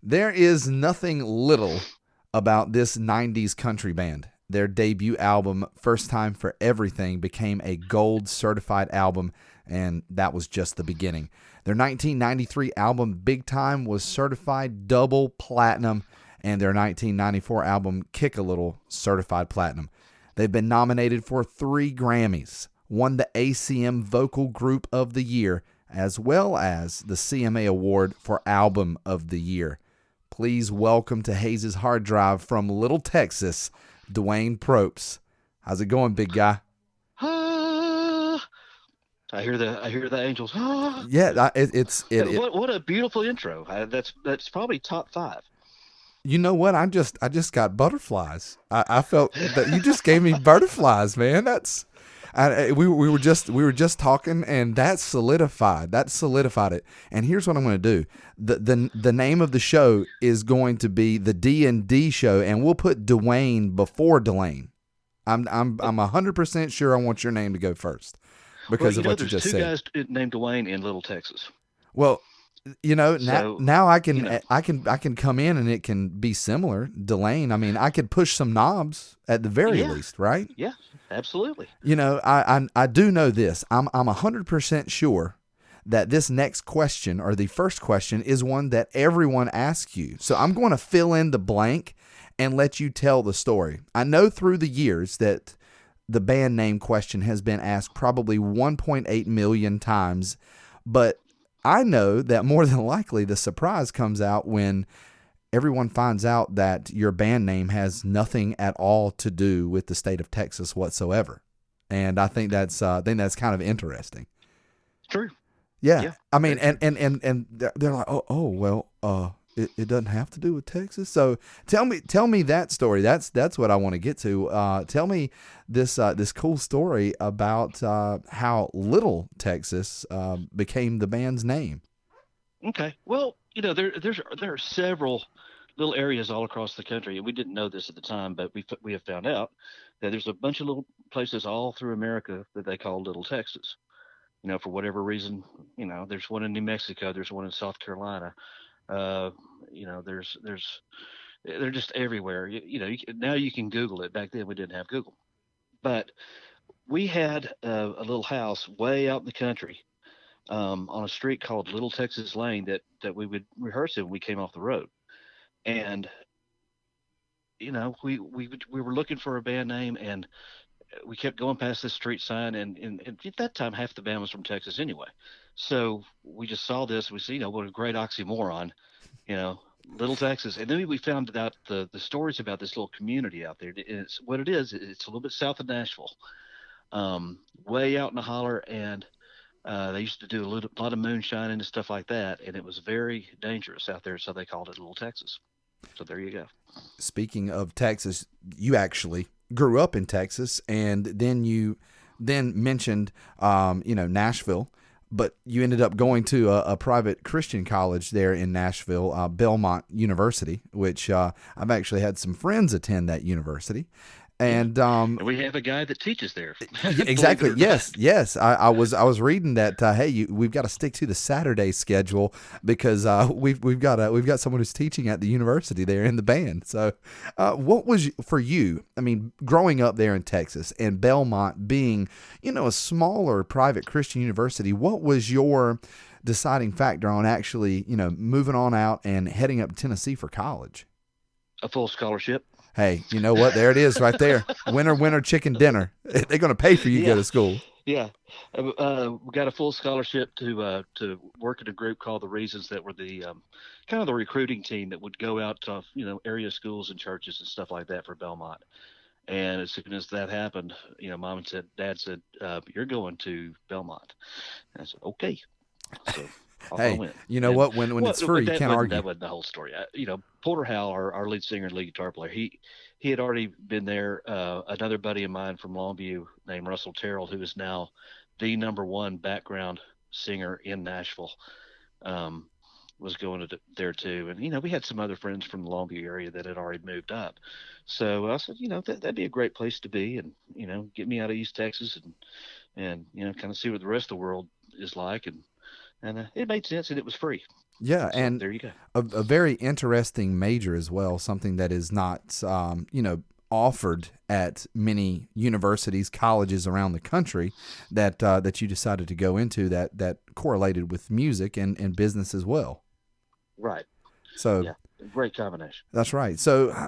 There is nothing little about this 90s country band. Their debut album, First Time for Everything, became a gold certified album, and that was just the beginning. Their 1993 album, Big Time, was certified double platinum, and their 1994 album, Kick a Little, certified platinum. They've been nominated for 3 Grammys, won the ACM Vocal Group of the Year, as well as the CMA Award for Album of the Year. Please welcome to Hayes' Hard Drive from Little Texas, Duane Propes. How's it going, big guy? Ah, I hear the angels. Ah, Yeah, what a beautiful intro. That's probably top five. you know what? I just got butterflies. I felt that you just gave me butterflies, man. We were just talking, and that solidified. That solidified it. And here's what I'm going to do. The name of the show is going to be the D&D show, and we'll put Dwayne before Delane. I'm 100% sure I want your name to go first Well, because of what you there's just two said. guys named Dwayne in Little Texas. Well, now So, now I you can know, I can I can come in and it can be similar. Delane, I mean, I could push some knobs at the very yeah, least, right? yeah, absolutely. I do know this. I'm 100% sure that this next question, or the first question, is one that everyone asks you. So I'm going to fill in the blank and let you tell the story. I know through the years that the band name question has been asked probably 1.8 million times, but I know that more than likely the surprise comes out when everyone finds out that your band name has nothing at all to do with the state of Texas whatsoever. And I think that's kind of interesting. True. Yeah, Yeah, I mean, very true. and they're like, oh well, it doesn't have to do with Texas. So tell me that story. That's what I want to get to. Tell me this cool story about how Little Texas became the band's name. Okay. Well, there are several little areas all across the country, and we didn't know this at the time, but we have found out that there's a bunch of little places all through America that they call Little Texas. For whatever reason, there's one in New Mexico, there's one in South Carolina. Uh, there's they're just everywhere. Now you can Google it. Back then we didn't have Google, but we had a little house way out in the country on a street called Little Texas Lane that we would rehearse in when we came off the road. And we were looking for a band name, and we kept going past this street sign, and at that time half the band was from Texas anyway. So we just saw this. We see, what a great oxymoron, you know, Little Texas. And then we found out the stories about this little community out there. And it's what it is. It's a little bit south of Nashville, way out in the holler, and they used to do a lot of moonshining and stuff like that, and it was very dangerous out there, so they called it Little Texas. So there you go. Speaking of Texas, you actually grew up in Texas, and then you then mentioned, Nashville, but you ended up going to a private Christian college there in Nashville, Belmont University, which I've actually had some friends attend that university. Yeah, And and we have a guy that teaches there, yeah, believe it exactly. or not. Yes, yes. I was reading that. Hey, we've got to stick to the Saturday schedule because we've got someone who's teaching at the university there in the band. So, what was for you? I mean, growing up there in Texas and Belmont being, a smaller private Christian university, what was your deciding factor on actually, moving on out and heading up to Tennessee for college? A full scholarship. Hey, you know what? There it is, right there. Winner, winner, chicken dinner. They're going to pay for you to go Yeah, to school. yeah. We got a full scholarship to work in a group called the Reasons that were the kind of the recruiting team that would go out to area schools and churches and stuff like that for Belmont. And as soon as that happened, mom and dad said, "You're going to Belmont." And I said, "Okay." So off I Hey, went. you know And what? When well, it's free, but you can't that argue. wasn't the whole story. Porter Howell, our lead singer and lead guitar player, he had already been there. Another buddy of mine from Longview named Russell Terrell, who is now the number one background singer in Nashville, um, was going there too. And we had some other friends from the Longview area that had already moved up. So I said, that'd be a great place to be, and get me out of East Texas and kind of see what the rest of the world is like, and it made sense, and it was free. Yeah, So and there you go. a very interesting major as well, something that is not, offered at many universities, colleges around the country that you decided to go into that correlated with music and business as well. Right. So Yeah. Great combination. that's right. So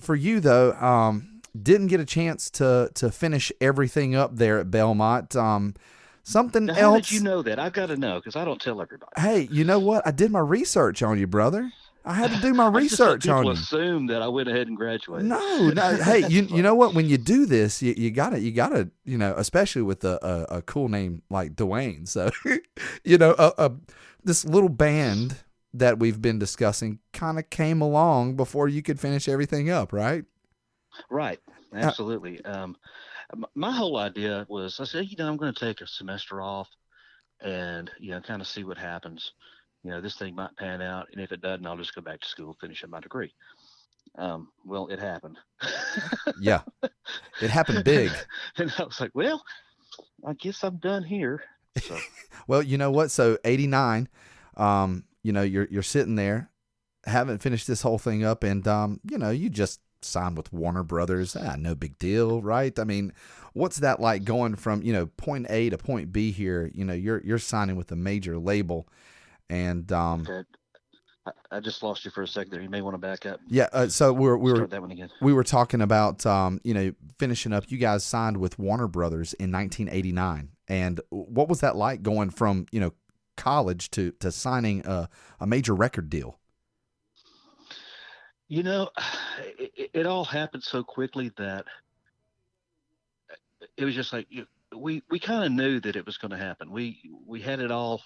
for you though, didn't get a chance to finish everything up there at Belmont. Something Now, how did you else. know that? I've got to know because I don't tell everybody. Hey, you know what? I did my research on you, brother. I had to do my I just let research people on you. assume that I went ahead and graduated. No, no. Hey, That's you funny. know what? When you do this, you gotta, especially with a cool name like Duane. So, you know, this little band that we've been discussing kind of came along before you could finish everything up, right? Right. Uh, Absolutely. My whole idea was I said, I'm going to take a semester off and, kind of see what happens. This thing might pan out. And if it doesn't, I'll just go back to school, finish up my degree. Well, it happened. yeah, it happened big. And I was like, well, I guess I'm done here. So, Well, you know what? So 89, you're sitting there, haven't finished this whole thing up, and you just signed with Warner Brothers. No big deal, right? I mean, what's that like going from point A to point B here? You're signing with a major label, and okay. I just lost you for a second there. You may want to back up. yeah. So Start that one again. we were talking about finishing up. You guys signed with Warner Brothers in 1989, and what was that like going from college to signing a major record deal? You know, it all happened so quickly that it was just like we kind of knew that it was going to happen. We had it all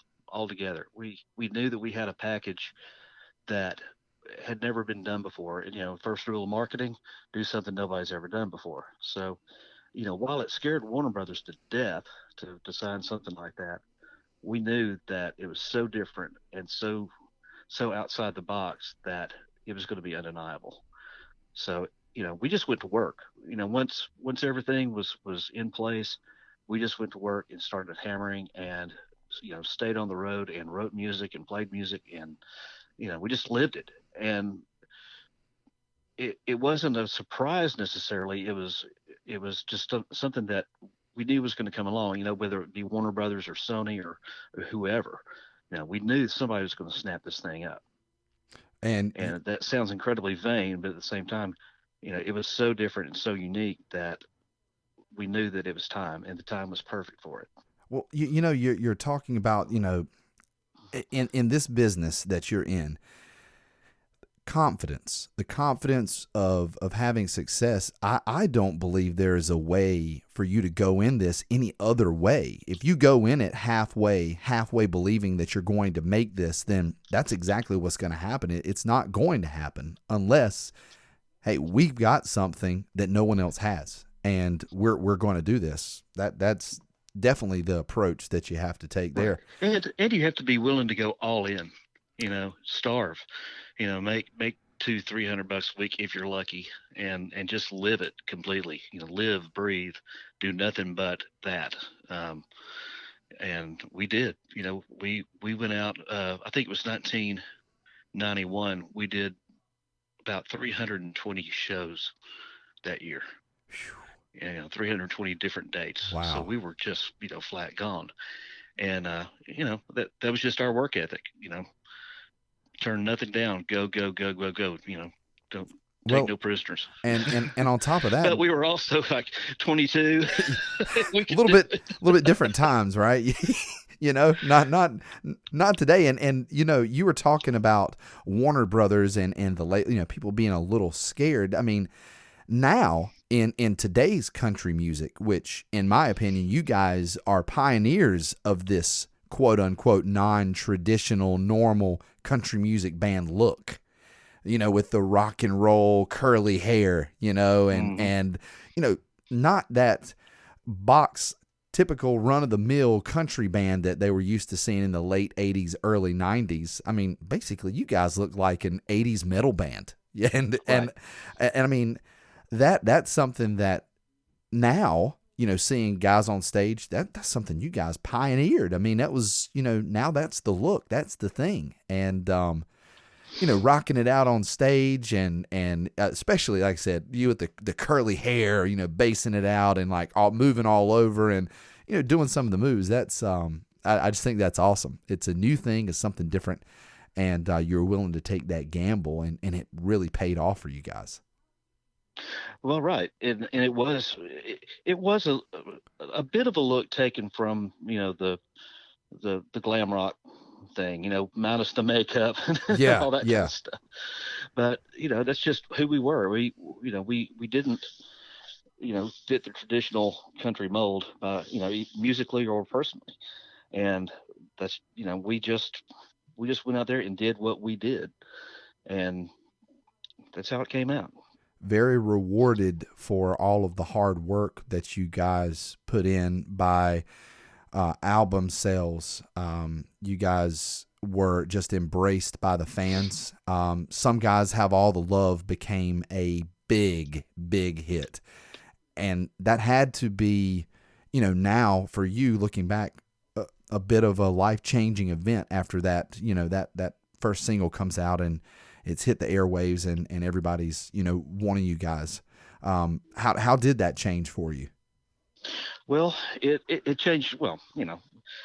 together. We knew that we had a package that had never been done before. And first rule of marketing: do something nobody's ever done before. So, while it scared Warner Brothers to death to sign something like that, we knew that it was so different and so outside the box that it was going to be undeniable. So, we just went to work. Once everything was in place, we just went to work and started hammering and stayed on the road and wrote music and played music and we just lived it. And it wasn't a surprise necessarily. It was just something that we knew was going to come along. Whether it be Warner Brothers or Sony or whoever. We knew somebody was going to snap this thing up. And And that sounds incredibly vain, but at the same time, it was so different and so unique that we knew that it was time, and the time was perfect for it. well, you're talking about in this business that you're in, confidence, the confidence of having success. I don't believe there is a way for you to go in this any other way. If you go in it halfway believing that you're going to make this, then that's exactly what's going to happen. It's not going to happen unless, hey, we've got something that no one else has, and we're going to do this. That's definitely the approach that you have to take Right. there. And you have to be willing to go all in, starve, make 200-300 bucks a week if you're lucky, and just live it completely. Live, breathe, do nothing but that. And we did. We went out. I think it was 1991. We did about 320 shows that year. 320 different dates. So Wow. we were just flat gone. And that was just our work ethic. Turn nothing down. Go go go go go. Don't take Well, no prisoners. and on top of that, But we were also like 22. We a could do it. little bit different times, right? Not today. And you were talking about Warner Brothers and the late, people being a little scared. I mean, now in today's country music, which in my opinion, you guys are pioneers of this quote unquote non-traditional normal country music band look, with the rock and roll curly hair, and Hmm. not that box typical run of the mill country band that they were used to seeing in the late 80s, early 90s. I mean, basically you guys look like an 80s metal band. Yeah, and Right. I mean, that's something that now, seeing guys on stage, that's something you guys pioneered. I mean, that was, now that's the look, that's the thing. And, rocking it out on stage and especially, like I said, you with the curly hair, basing it out and like all moving all over and, doing some of the moves. That's, I just think that's awesome. It's a new thing. It's something different. And you're willing to take that gamble and it really paid off for you guys. Well, right, and it was a bit of a look taken from the glam rock thing, minus the makeup and Yeah, all that kind yeah. of stuff. But that's just who we were. We didn't fit the traditional country mold, musically or personally, and that's we just went out there and did what we did, and that's how it came out. Very rewarded for all of the hard work that you guys put in by album sales. You guys were just embraced by the fans. Some Guys Have All the Love became a big, big hit. And that had to be, now for you looking back, a bit of a life-changing event after that, that first single comes out and it's hit the airwaves and everybody's, wanting you guys. How did that change for you? Well, it changed. Well,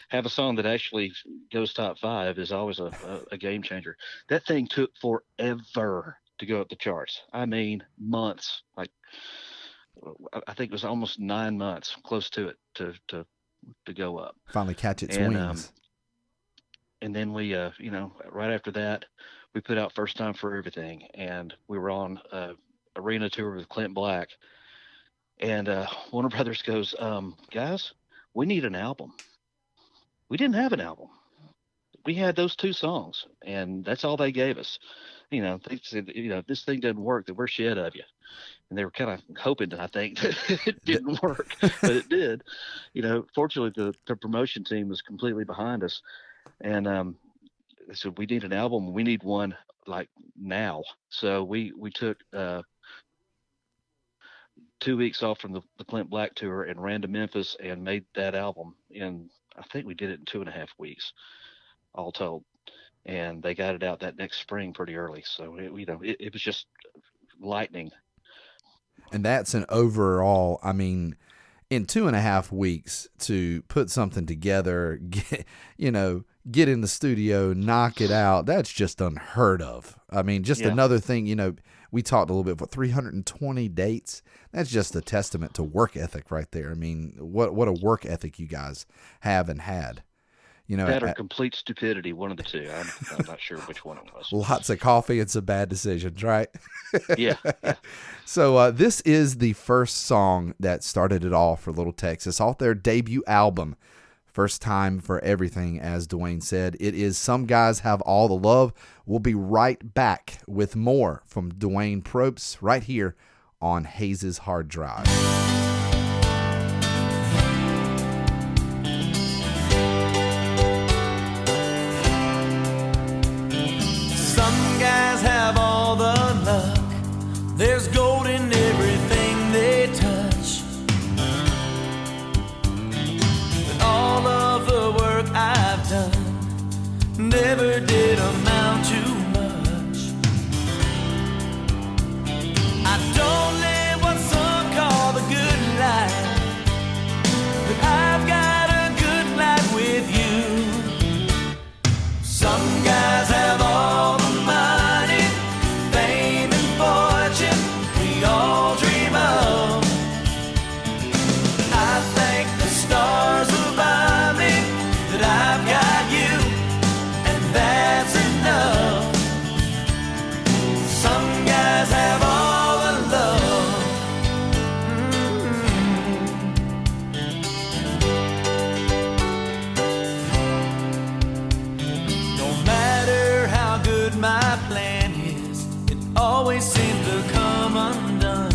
have a song that actually goes top 5 is always a game changer. That thing took forever to go up the charts. I mean, months. Like, I think it was almost 9 months, close to it, to go up. Finally catch its wings. And then we, right after that, we put out First Time for Everything, and we were on arena tour with Clint Black. And Warner Brothers goes, guys, we need an album. We didn't have an album. We had those 2 songs, and that's all they gave us. They said, if this thing doesn't work, then we're shed of you. And they were kind of hoping, I think, that it didn't work, but it did. Fortunately, the promotion team was completely behind us. And they said, we need an album. We need one like now. So we took 2 weeks off from the Clint Black tour and ran to Memphis and made that album I think we did it in 2.5 weeks, all told. And they got it out that next spring pretty early. So it was just lightning. And that's an overall, I mean, in 2.5 weeks to put something together, get in the studio, knock it out. That's just unheard of. I mean, just another thing, we talked a little bit about 320 dates. That's just a testament to work ethic right there. I mean, what a work ethic you guys have and had. That or complete stupidity, one of the two. I'm not sure which one it was. Lots of coffee and some bad decisions, right? Yeah. So this is the first song that started it all for Little Texas, off their debut album, First Time for Everything, as Duane said. It is Some Guys Have All the Love. We'll be right back with more from Duane Propes right here on Hayes' Hard Drive. Have all the luck. There's gold in everything they touch. But all of the work I've done never did amount to much. I don't live what some call the good life, but I've got a good life with you. Some guys have all the money, fame and fortune we all dream of. I thank the stars above me that I've got you, and that's enough. Some guys have all the love. No matter how good my plan is, it always seems to come undone.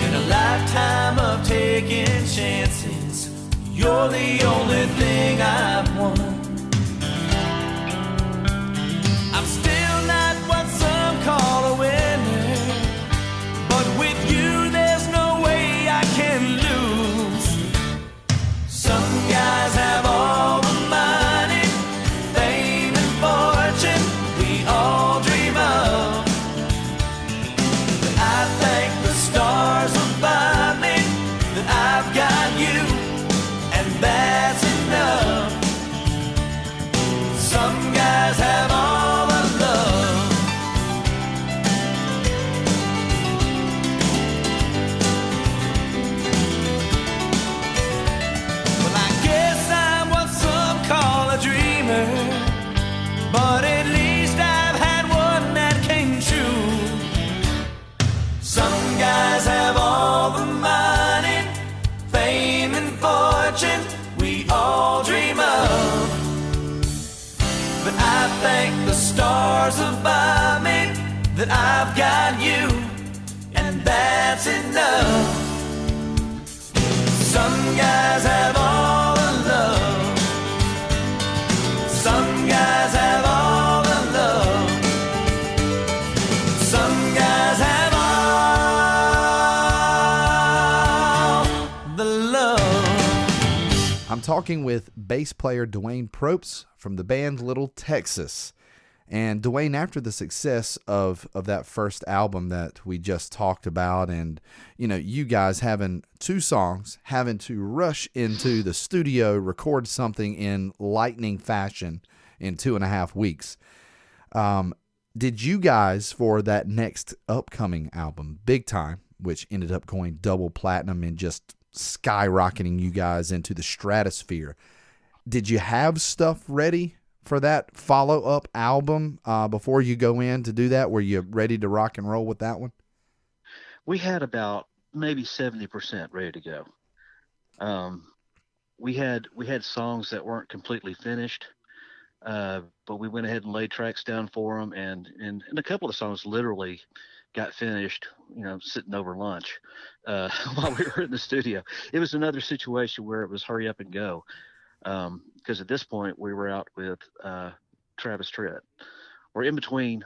In a lifetime of taking chances, you're the only thing I've won. I'm still not what some call a winner, but with you there's no stars above me that I've got you, and that's enough. Some guys have all the love. Some guys have all the love. Some guys have all the love. I'm talking with bass player Duane Propes from the band Little Texas. And Duane, after the success of that first album that we just talked about, and you guys having 2 songs, having to rush into the studio, record something in lightning fashion in 2.5 weeks, did you guys, for that next upcoming album, Big Time, which ended up going double platinum and just skyrocketing you guys into the stratosphere, did you have stuff ready for that follow-up album before you go in to do that? Were you ready to rock and roll with that one? We had about maybe 70% ready to go. We had songs that weren't completely finished, but we went ahead and laid tracks down for them, and a couple of the songs literally got finished, sitting over lunch while we were in the studio. It was another situation where it was hurry up and go. Because at this point we were out with Travis Tritt. We're in between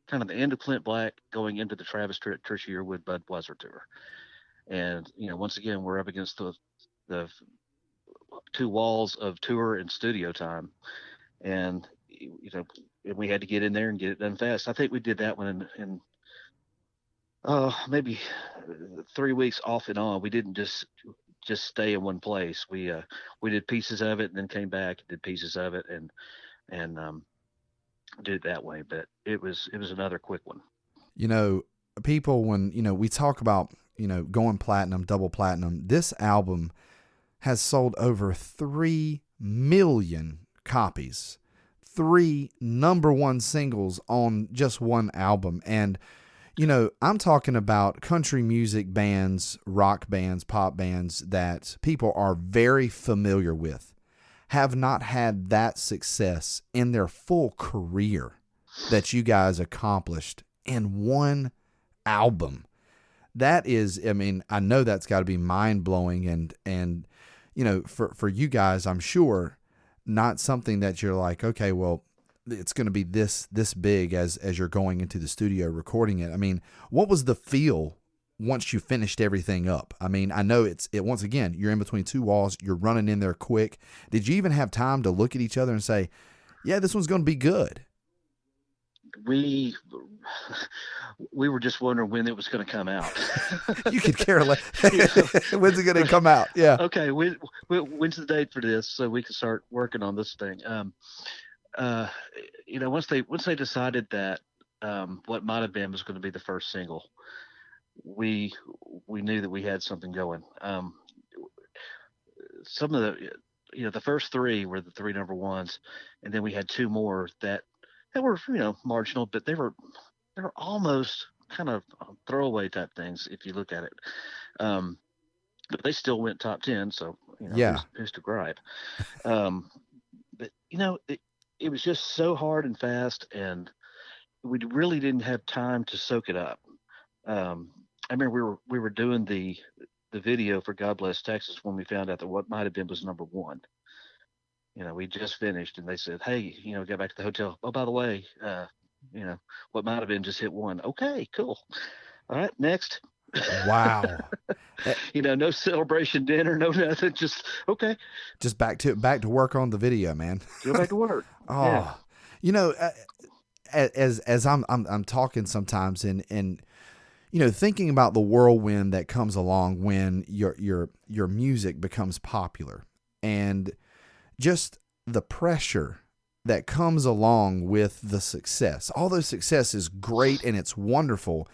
kind of the end of Clint Black going into the Travis Tritt Trisha Yearwood Budweiser tour. And, once again, we're up against the 2 walls of tour and studio time. And, we had to get in there and get it done fast. I think we did that one in maybe 3 weeks off and on. We didn't just stay in one place. We did pieces of it and then came back and did pieces of it and did it that way. But it was another quick one. People, when we talk about going platinum, double platinum, this album has sold over 3 million copies, 3 #1 singles on just one album. And I'm talking about country music bands, rock bands, pop bands that people are very familiar with, have not had that success in their full career that you guys accomplished in one album. That is, I know that's got to be mind-blowing, and for you guys, I'm sure, not something that you're like, okay, well, it's going to be this big as you're going into the studio recording it. What was the feel once you finished everything up? I know it once again, you're in between 2 walls, you're running in there quick. Did you even have time to look at each other and say, yeah, this one's going to be good? We were just wondering when it was going to come out. You could care less. When's it going to come out? Yeah. Okay. When's the date for this so we can start working on this thing? Once they decided that What Might Have Been was going to be the first single, we knew that we had something going. Some of the first 3 were the 3 #1s, and then we had 2 more that were marginal, but they were almost kind of throwaway type things if you look at it. But they still went top 10, so yeah. Who's to gripe? But it was just so hard and fast, and we really didn't have time to soak it up. I remember we were doing the video for God Bless Texas when we found out that What Might Have Been was #1. We just finished, and they said, hey, got back to the hotel. Oh, by the way, What Might Have Been just hit 1. Okay, cool. All right, next. Wow. No celebration dinner, no nothing. Just okay. Just back to work on the video, man. Go back to work. Oh, yeah. As I'm talking sometimes and thinking about the whirlwind that comes along when your music becomes popular, and just the pressure that comes along with the success. Although success is great and it's wonderful,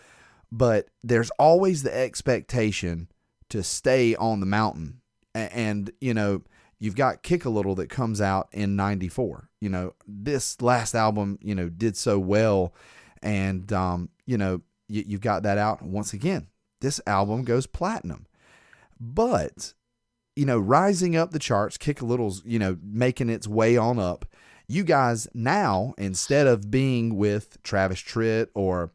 but there's always the expectation to stay on the mountain. And you've got Kick a Little that comes out in 94. This last album, did so well. And, you've got that out. Once again, this album goes platinum. But, rising up the charts, Kick a Little's, making its way on up. you guys now, instead of being with Travis Tritt or,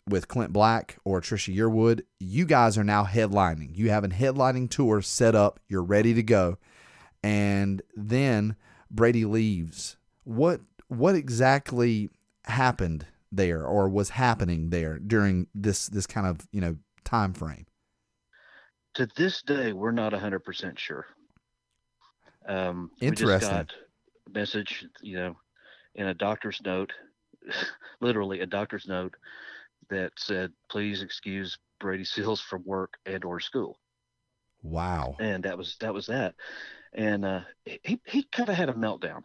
with Clint Black or Trisha Yearwood, you guys are now headlining. You have a headlining tour set up. You're ready to go. And then Brady leaves. What exactly happened there, or was happening there during this kind of, time frame? To this day, we're not 100% sure. We just Interesting. got a message, in a doctor's note, literally a doctor's note that said, "Please excuse Brady Seals from work and or school." Wow. And that was that. And he kind of had a meltdown.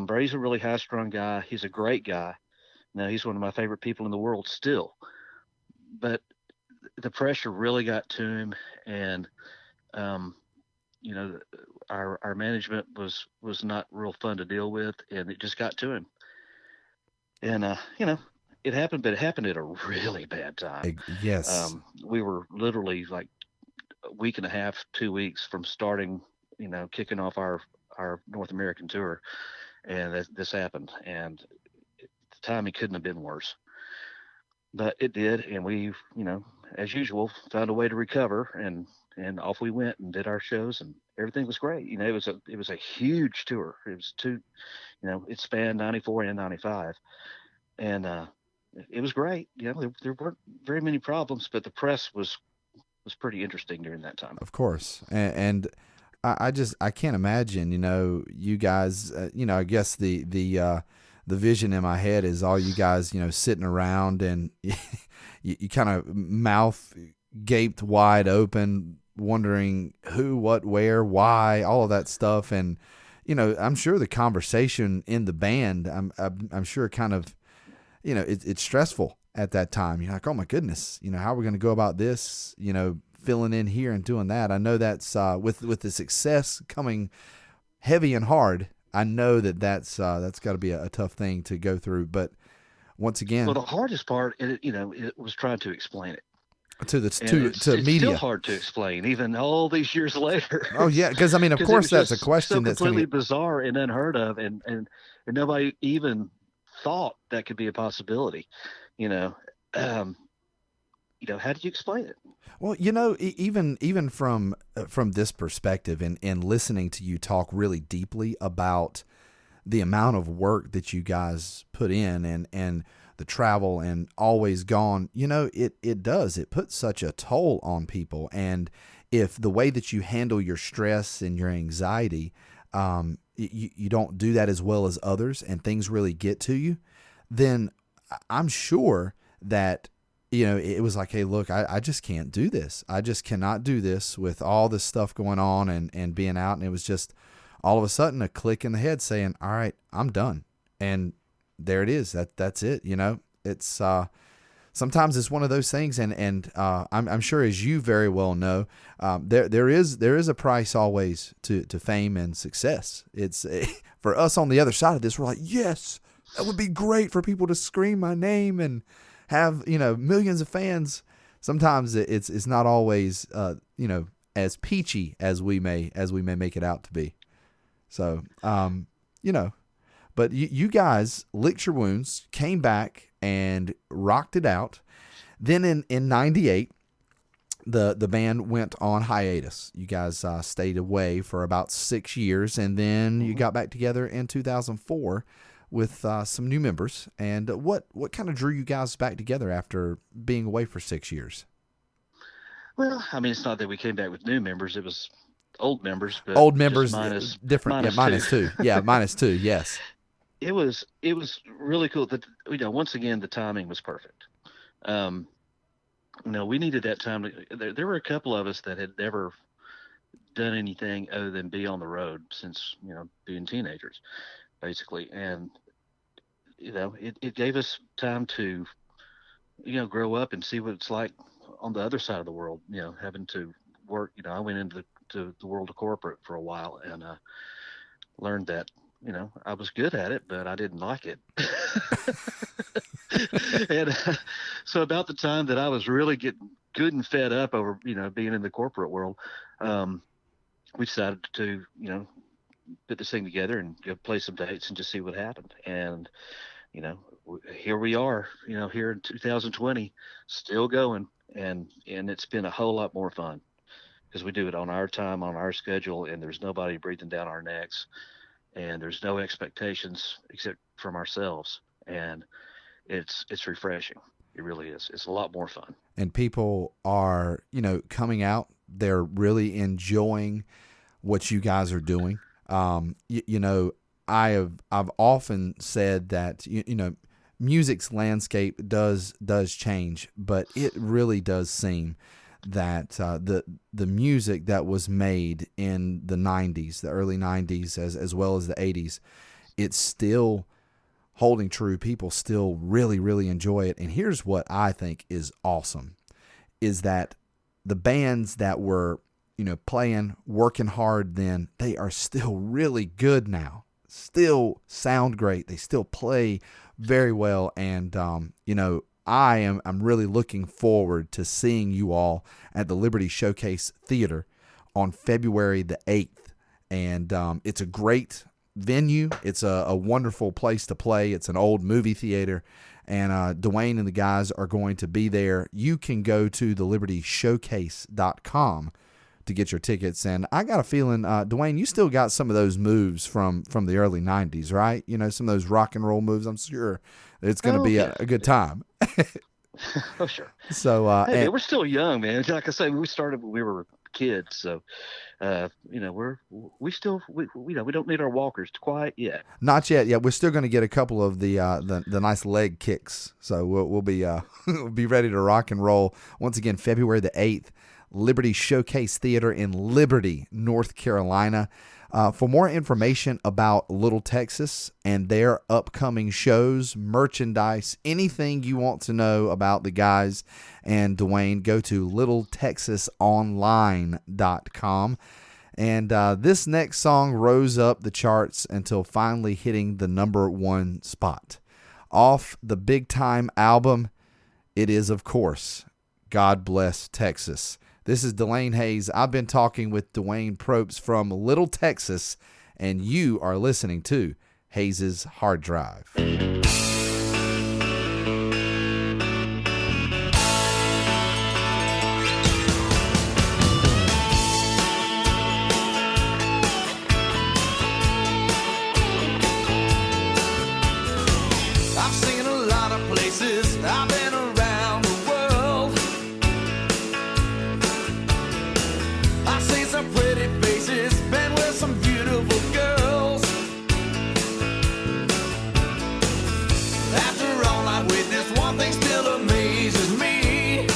Brady's a really high-strung guy. He's a great guy. Now he's one of my favorite people in the world still. But the pressure really got to him, and you know, our management was not real fun to deal with, and it just got to him. And it happened, but it happened at a really bad time. Yes. We were literally like a week and a half, 2 weeks from starting, kicking off our North American tour, and this happened. And at the time, it couldn't have been worse, but it did. And we, as usual, found a way to recover, and off we went and did our shows, and everything was great. It was a huge tour. It was it spanned 94 and 95, and it was great. There weren't very many problems, but the press was pretty interesting during that time. Of course. And I can't imagine, you guys, I guess the vision in my head is all you guys, sitting around and you kind of mouth gaped wide open, wondering who, what, where, why, all of that stuff. And, I'm sure the conversation in the band, I'm sure kind of, it's stressful at that time. You're like, oh my goodness, how are we going to go about this, filling in here and doing that. I know that's with the success coming heavy and hard. I know that's got to be a tough thing to go through. But once again, well, the hardest part, it was trying to explain it to it's media. still hard to explain, even all these years later. Oh yeah, because of course that's a question so that's completely bizarre and unheard of, and nobody even thought that could be a possibility. How do you explain it? Well, even from this perspective, and listening to you talk really deeply about the amount of work that you guys put in, and the travel and always gone, it puts such a toll on people. And if the way that you handle your stress and your anxiety, you don't do that as well as others, and things really get to you, then I'm sure that it was like, hey, look, I just can't do this. I just cannot do this with all this stuff going on and being out. And it was just all of a sudden a click in the head saying, all right, I'm done. And there it is. That's it. It's sometimes it's one of those things. And I'm sure, as you very well know, there is a price always to fame and success. It's for us on the other side of this, we're like, yes, that would be great for people to scream my name and have millions of fans. Sometimes it's not always as peachy as we may make it out to be. So but you guys licked your wounds, came back and rocked it out. Then in 98, the band went on hiatus. You guys stayed away for about 6 years, and then you got back together in 2004 with some new members. And what kind of drew you guys back together after being away for 6 years? Well, it's not that we came back with new members; it was old members. But old members, different. Minus two. Yeah, minus two. Yes. It was really cool. That once again, the timing was perfect. We needed that time. There were a couple of us that had never done anything other than be on the road since being teenagers, basically. And it gave us time to grow up and see what it's like on the other side of the world, having to work. I went into the world of corporate for a while, and learned that I was good at it, but I didn't like it. And so about the time that I was really getting good and fed up over being in the corporate world, we decided to put this thing together and go play some dates and just see what happened. And here we are, here in 2020, still going, and it's been a whole lot more fun because we do it on our time, on our schedule, and there's nobody breathing down our necks, and there's no expectations except from ourselves, and it's refreshing. It really is. It's a lot more fun. And people are, coming out. They're really enjoying what you guys are doing. I've often said that music's landscape does change, but it really does seem that the music that was made in the 90s, the early 90s, as well as the 80s, it's still holding true. People still really, really enjoy it. And here's what I think is awesome, is that the bands that were, playing, working hard then, they are still really good now, still sound great. They still play very well. And, I'm really looking forward to seeing you all at the Liberty Showcase Theater on February the 8th. And it's a great venue. It's a wonderful place to play. It's an old movie theater. And Duane and the guys are going to be there. You can go to thelibertyshowcase.com to get your tickets. And I got a feeling, Duane, you still got some of those moves from the early 90s, right? Some of those rock and roll moves. I'm sure it's going to be a good time. Oh, sure. So, hey, man, we're still young, man. Like I say, we started when we were kids. So, we don't need our walkers quite yet. Not yet. Yeah, we're still going to get a couple of the nice leg kicks. So we'll be we'll be ready to rock and roll once again. February the 8th, Liberty Showcase Theater in Liberty, North Carolina. For more information about Little Texas and their upcoming shows, merchandise, anything you want to know about the guys and Duane, go to littletexasonline.com. And this next song rose up the charts until finally hitting the #1 spot. Off the Big Time album, it is, of course, God Bless Texas. This is Delane Hayes. I've been talking with Duane Propes from Little Texas, and you are listening to Hayes' Hard Drive. I've seen a lot of places. I've been around the world. I've seen some pretty faces, been with some beautiful girls. After all I've witnessed, one thing still amazes me.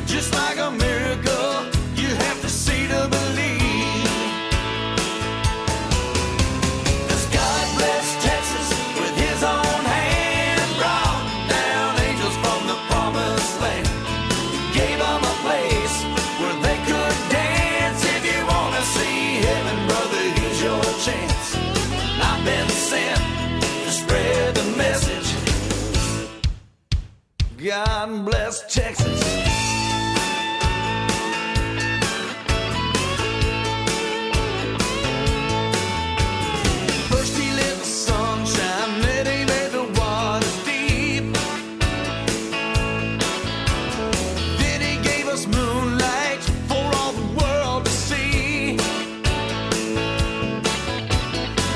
Just like a miracle, you have to see to believe. God bless Texas. First he let the sun shine, then he made the waters deep. Then he gave us moonlight for all the world to see.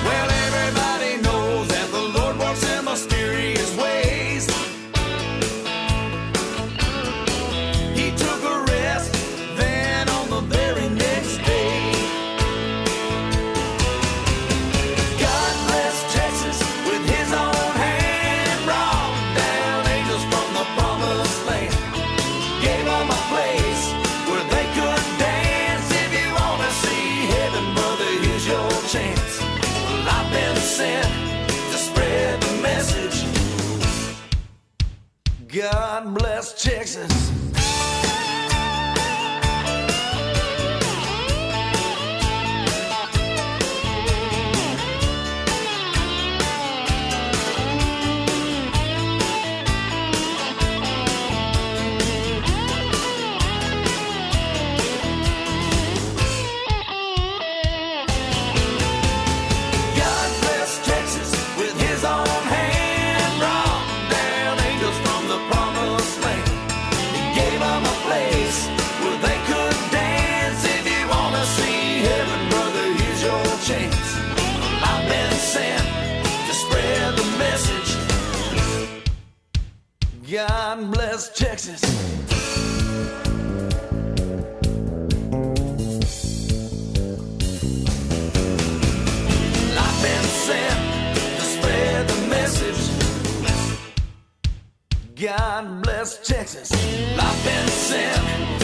Well, everybody knows that the Lord works in mysterious ways. God bless Texas. God bless Texas. I've been sent to spread the message. God bless Texas. I've been sent